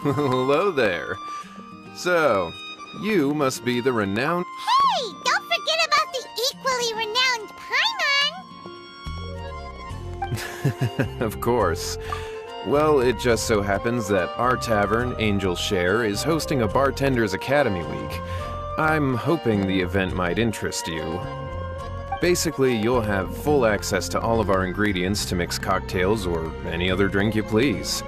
Hello there. So, you must be the renowned... Hey, don't forget about the equally renowned Paimon! Of course. Well, it just so happens that our tavern, Angel's Share, is hosting a Bartenders Academy Week. I'm hoping the event might interest you. Basically, you'll have full access to all of our ingredients to mix cocktails or any other drink you please.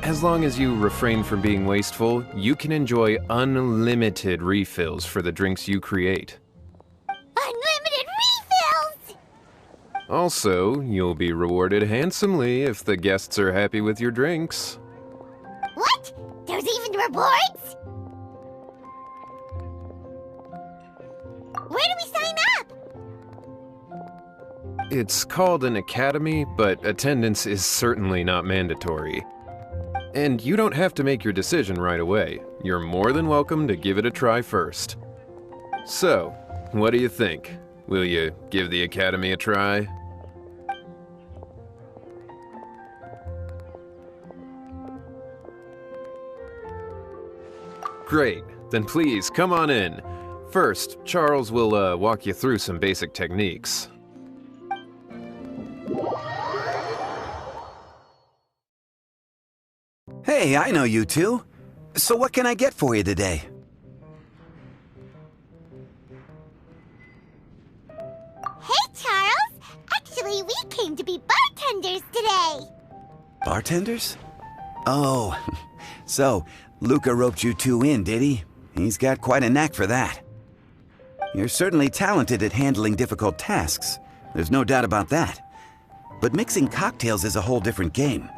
As long as you refrain from being wasteful, you can enjoy unlimited refills for the drinks you create. Unlimited refills! Also, you'll be rewarded handsomely if the guests are happy with your drinks. What? There's even rewards? Where do we sign up? It's called an academy, but attendance is certainly not mandatory. And you don't have to make your decision right away. You're more than welcome to give it a try first. So, what do you think? Will you give the academy a try? Great, then please come on in. First, Charles will walk you through some basic techniques. Hey, I know you two. So what can I get for you today? Hey, Charles! Actually, we came to be bartenders today! Bartenders? Oh, so Luca roped you two in, did he? He's got quite a knack for that. You're certainly talented at handling difficult tasks. There's no doubt about that. But mixing cocktails is a whole different game.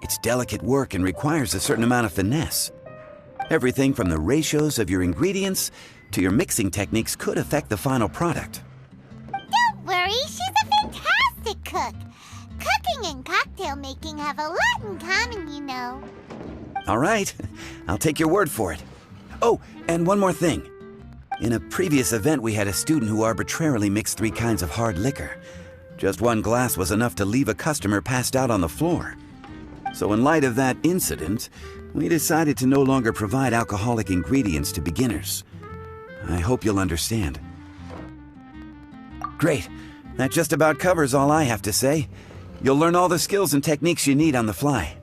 It's delicate work and requires a certain amount of finesse. Everything from the ratios of your ingredients to your mixing techniques could affect the final product. Don't worry, she's a fantastic cook. Cooking and cocktail making have a lot in common, you know. All right, I'll take your word for it. Oh, and one more thing. In a previous event, we had a student who arbitrarily mixed 3 kinds of hard liquor. Just one glass was enough to leave a customer passed out on the floor. So in light of that incident, we decided to no longer provide alcoholic ingredients to beginners. I hope you'll understand. Great. That just about covers all I have to say. You'll learn all the skills and techniques you need on the fly.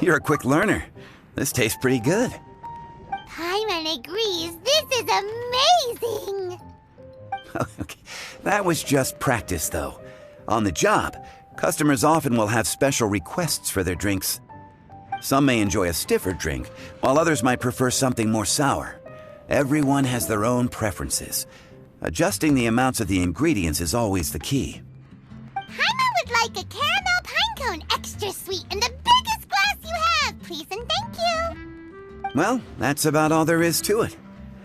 You're a quick learner. This tastes pretty good. Paimon agrees. This is amazing! Okay. That was just practice, though. On the job, customers often will have special requests for their drinks. Some may enjoy a stiffer drink, while others might prefer something more sour. Everyone has their own preferences. Adjusting the amounts of the ingredients is always the key. Paimon would like a caramel pine cone extra sweet and the biggest glass you have, please and thank you! Well, that's about all there is to it.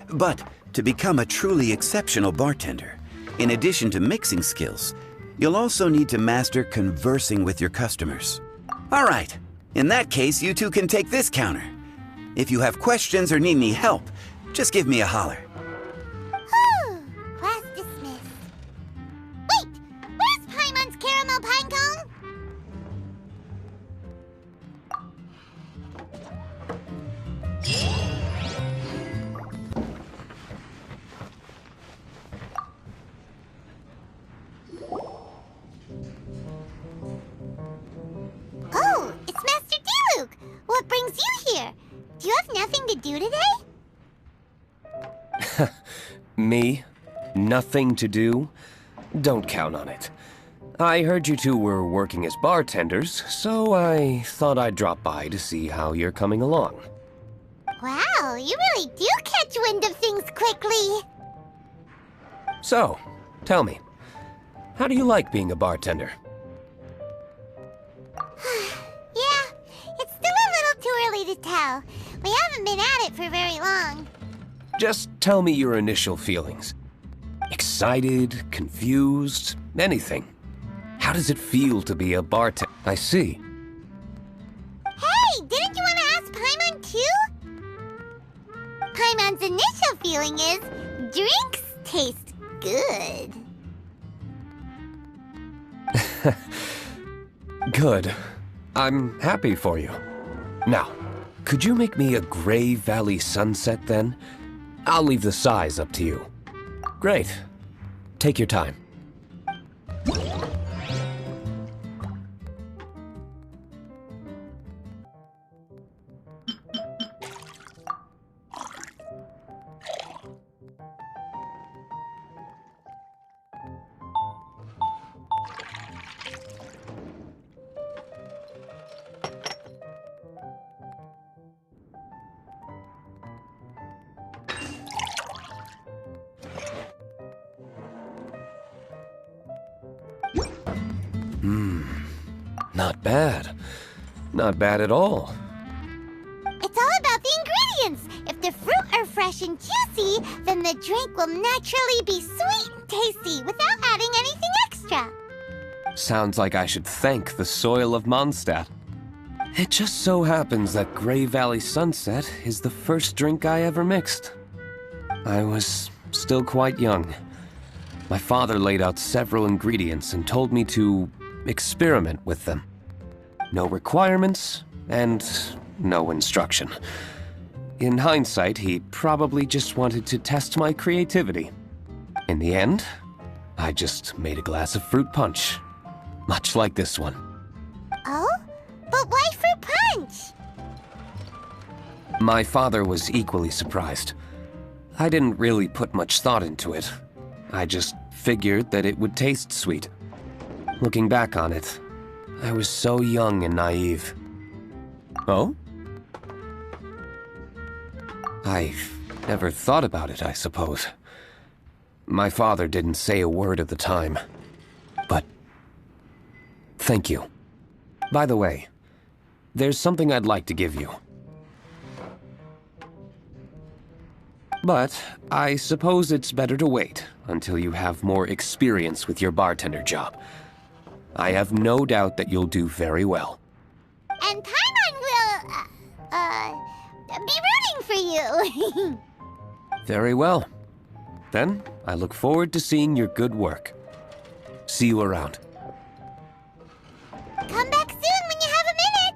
But to become a truly exceptional bartender, in addition to mixing skills, you'll also need to master conversing with your customers. All right, in that case, you two can take this counter. If you have questions or need any help, just give me a holler. Whew, class dismissed. Wait, where's Paimon's caramel pine cone? Oh, it's Master Diluc. What brings you here? Do you have nothing to do today? Me? Nothing to do? don't count on it. I heard you two were working as bartenders, so I thought I'd drop by to see how you're coming along. Wow, you really do catch wind of things quickly. So, tell me, how do you like being a bartender? Yeah, it's still a little too early to tell. We haven't been at it for very long. Just tell me your initial feelings. Excited, confused, anything. How does it feel to be a bartender? I see. Hey, didn't you want to ask Paimon too? Paimon's initial feeling is, drinks taste good. Good. I'm happy for you. Now, could you make me a Gray Valley sunset then? I'll leave the size up to you. Great. Take your time. Not bad. Not bad at all. It's all about the ingredients. If the fruit are fresh and juicy, then the drink will naturally be sweet and tasty without adding anything extra. Sounds like I should thank the soil of Mondstadt. It just so happens that Gray Valley Sunset is the first drink I ever mixed. I was still quite young. My father laid out several ingredients and told me to experiment with them. No requirements and no instruction. In hindsight, he probably just wanted to test my creativity. In the end, I just made a glass of fruit punch, much like this one. Oh? But why fruit punch? My father was equally surprised. I didn't really put much thought into it. I just figured that it would taste sweet. Looking back on it, I was so young and naive. Oh? I never thought about it, I suppose. My father didn't say a word at the time. But thank you. By the way, there's something I'd like to give you. But I suppose it's better to wait until you have more experience with your bartender job. I have no doubt that you'll do very well. And Paimon will, be rooting for you. Very well. Then, I look forward to seeing your good work. See you around. Come back soon when you have a minute.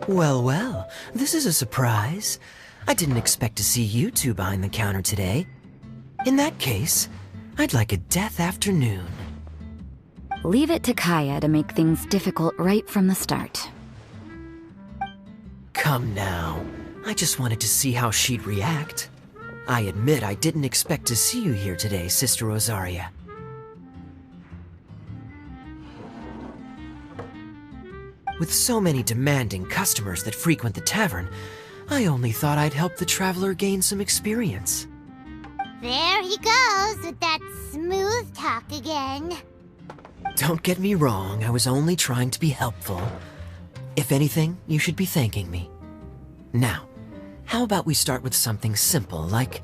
Well, well, this is a surprise. I didn't expect to see you two behind the counter today. In that case, I'd like a death afternoon. Leave it to Kaya to make things difficult right from the start. Come now. I just wanted to see how she'd react. I admit I didn't expect to see you here today, Sister Rosaria. With so many demanding customers that frequent the tavern, I only thought I'd help the traveler gain some experience. There he goes with that smooth talk again. Don't get me wrong, I was only trying to be helpful. If anything, you should be thanking me. Now, how about we start with something simple, like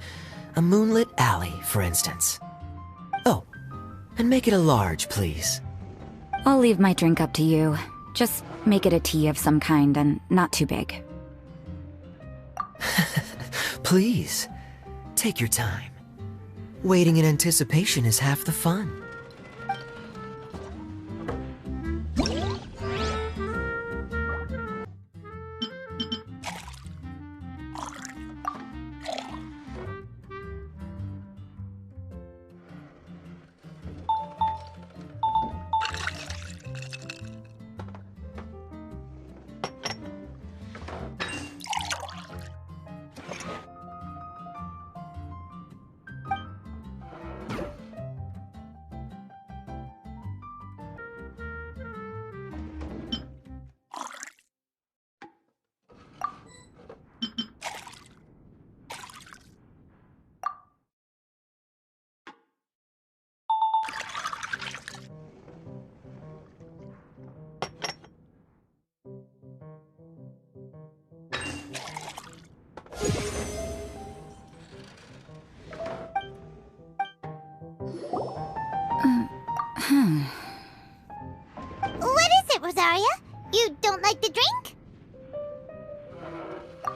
a moonlit alley, for instance? Oh, and make it a large, please. I'll leave my drink up to you. Just make it a tea of some kind and not too big. Please, take your time. Waiting in anticipation is half the fun. What is it, Rosaria? You don't like the drink?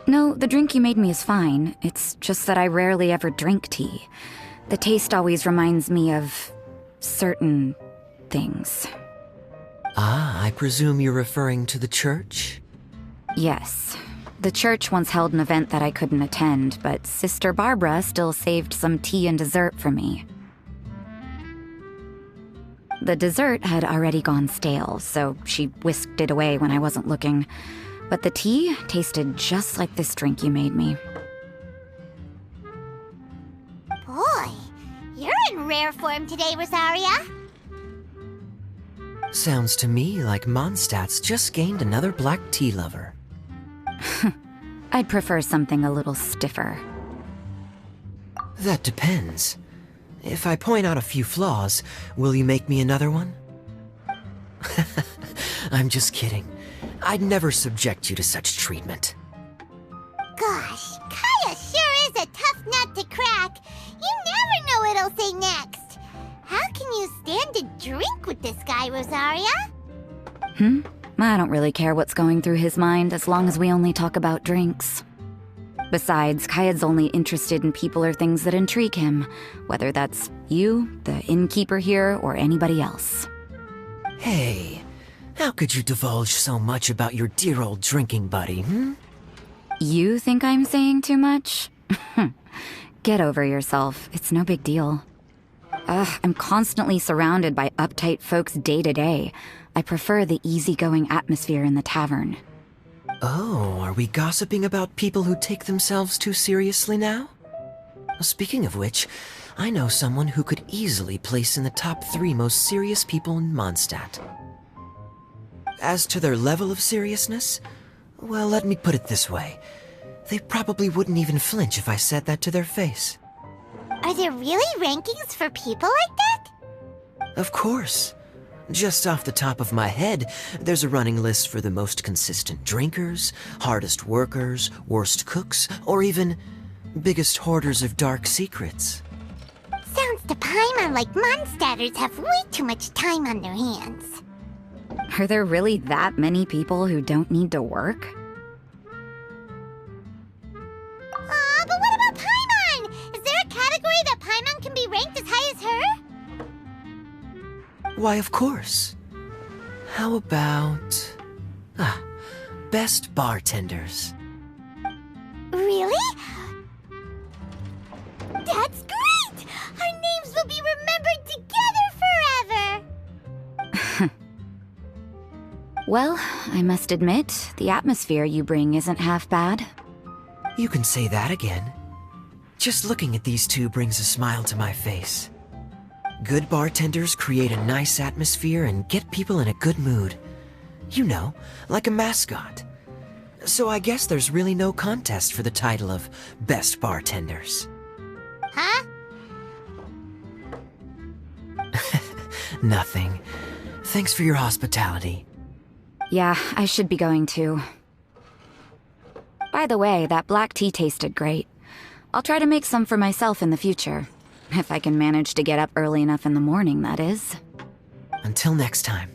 No, the drink you made me is fine. It's just that I rarely ever drink tea. The taste always reminds me of certain things. Ah, I presume you're referring to the church? Yes. The church once held an event that I couldn't attend, but Sister Barbara still saved some tea and dessert for me. The dessert had already gone stale, so she whisked it away when I wasn't looking. But the tea tasted just like this drink you made me. Boy, you're in rare form today, Rosaria. Sounds to me like Mondstadt's just gained another black tea lover. I'd prefer something a little stiffer. That depends. If I point out a few flaws, will you make me another one? I'm just kidding. I'd never subject you to such treatment. Gosh, Kaya sure is a tough nut to crack. You never know what he'll say next. How can you stand to drink with this guy, Rosaria? I don't really care what's going through his mind as long as we only talk about drinks. Besides, Kayad's only interested in people or things that intrigue him, whether that's you, the innkeeper here, or anybody else. Hey, how could you divulge so much about your dear old drinking buddy, You think I'm saying too much? Get over yourself. It's no big deal. I'm constantly surrounded by uptight folks day to day. I prefer the easygoing atmosphere in the tavern. Oh, are we gossiping about people who take themselves too seriously now? Speaking of which, I know someone who could easily place in the top 3 most serious people in Mondstadt. As to their level of seriousness, well, let me put it this way. They probably wouldn't even flinch if I said that to their face. Are there really rankings for people like that? Of course. Just off the top of my head, there's a running list for the most consistent drinkers, hardest workers, worst cooks, or even biggest hoarders of dark secrets. Sounds to Paimon like Mondstadters have way too much time on their hands. Are there really that many people who don't need to work? Aw, but what about Paimon? Is there a category that Paimon can be ranked as high as her? Why, of course. How about... best bartenders. Really? That's great! Our names will be remembered together forever! Well, I must admit, the atmosphere you bring isn't half bad. You can say that again. Just looking at these two brings a smile to my face. Good bartenders create a nice atmosphere and get people in a good mood. You know, like a mascot. So I guess there's really no contest for the title of Best Bartenders. Huh? Nothing. Thanks for your hospitality. Yeah, I should be going too. By the way, that black tea tasted great. I'll try to make some for myself in the future. If I can manage to get up early enough in the morning, that is. Until next time.